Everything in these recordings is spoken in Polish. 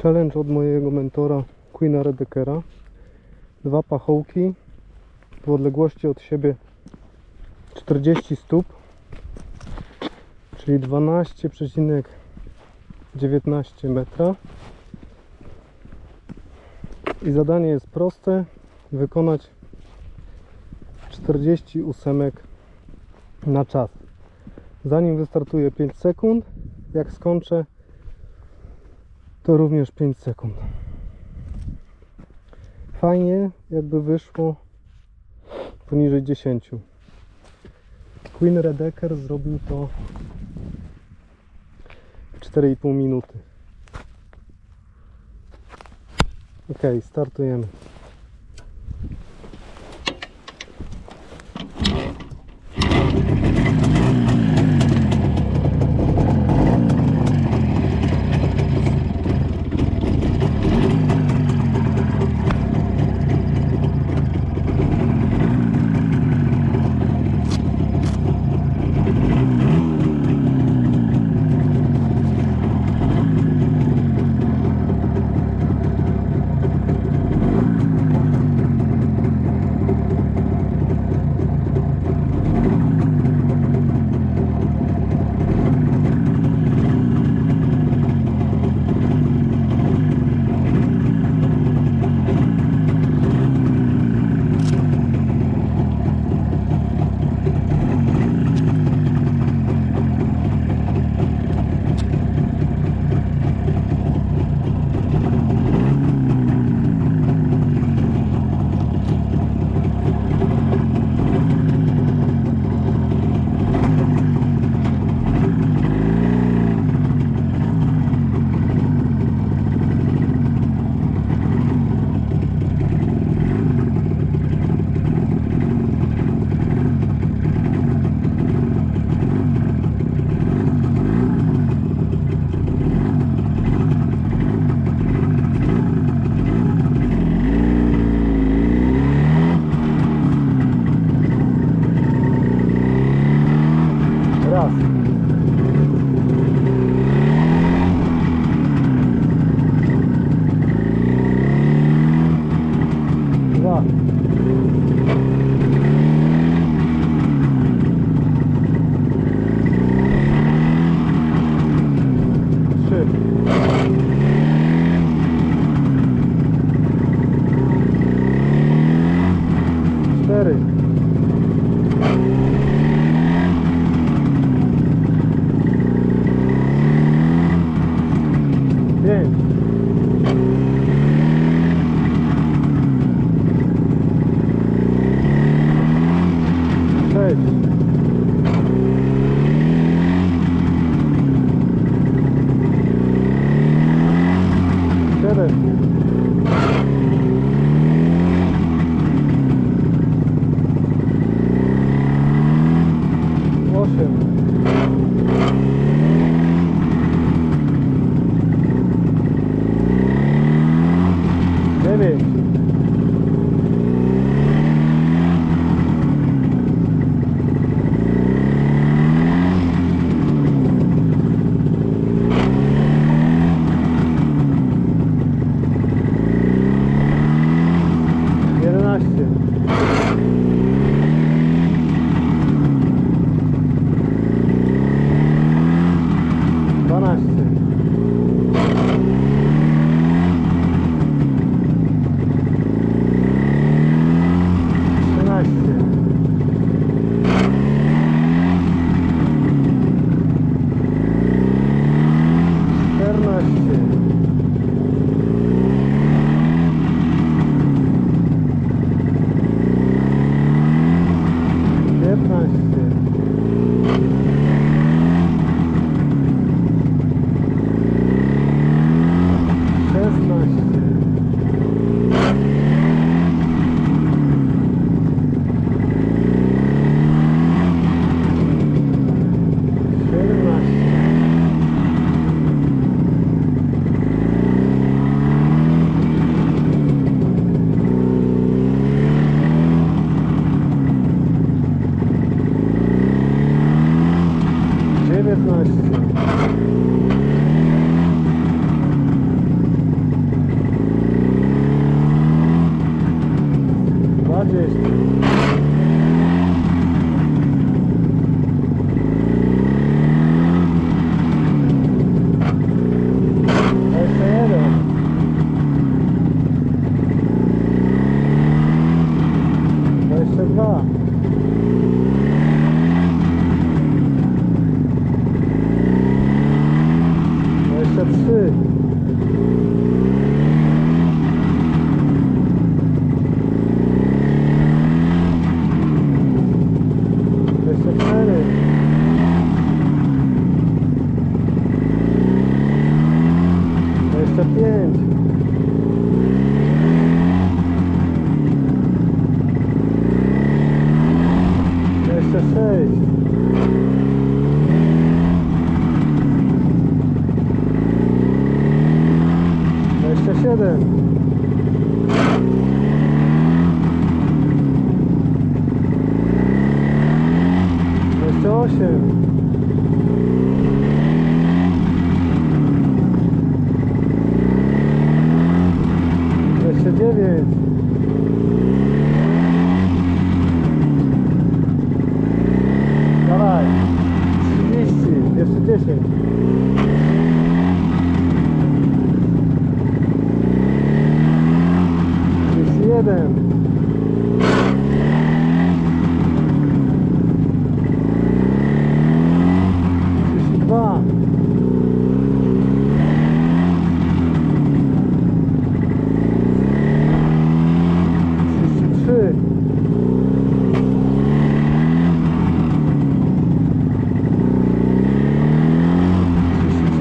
Challenge od mojego mentora Queena Redekera. 2 pachołki w odległości od siebie 40 stóp, czyli 12,19 metra. I zadanie jest proste: wykonać 40 ósemek na czas. Zanim wystartuję 5 sekund, jak skończę, to również 5 sekund. Fajnie, jakby wyszło poniżej 10. Queen Redeker zrobił to w 4,5 minuty. Ok, startujemy. Raz. Dwa. Trzy. Cztery. 5. 6. 7. 8. 23. 24. 25. 26. 27. 28. 29. 30. Jeszcze 10. 31. 32. 33.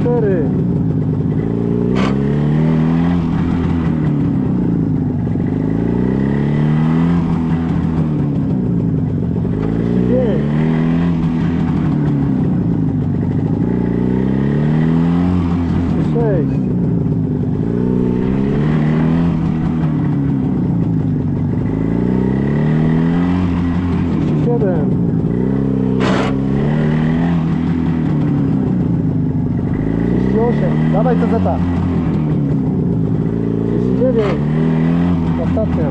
34. 38. Dawaj to zeta. 39. Ostatnia.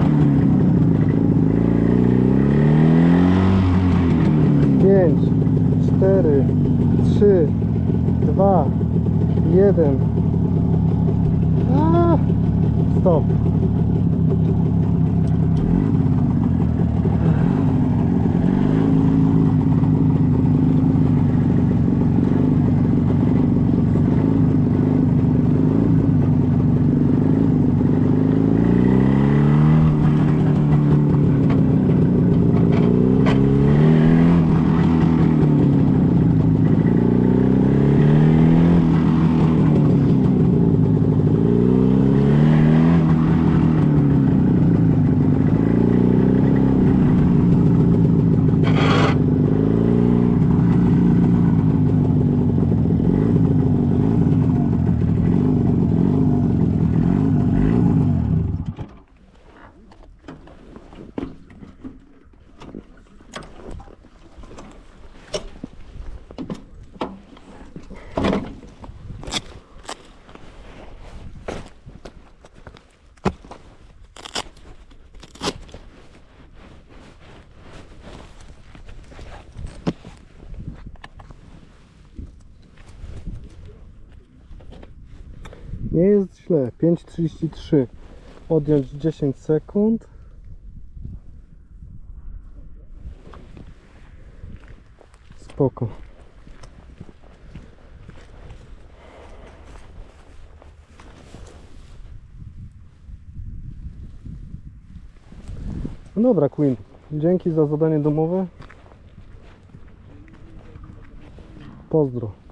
5, 4, 3, 2, 1. Stop. Nie jest źle. 5,33. Odjąć 10 sekund. Spoko. No dobra, Queen. Dzięki za zadanie domowe. Pozdro.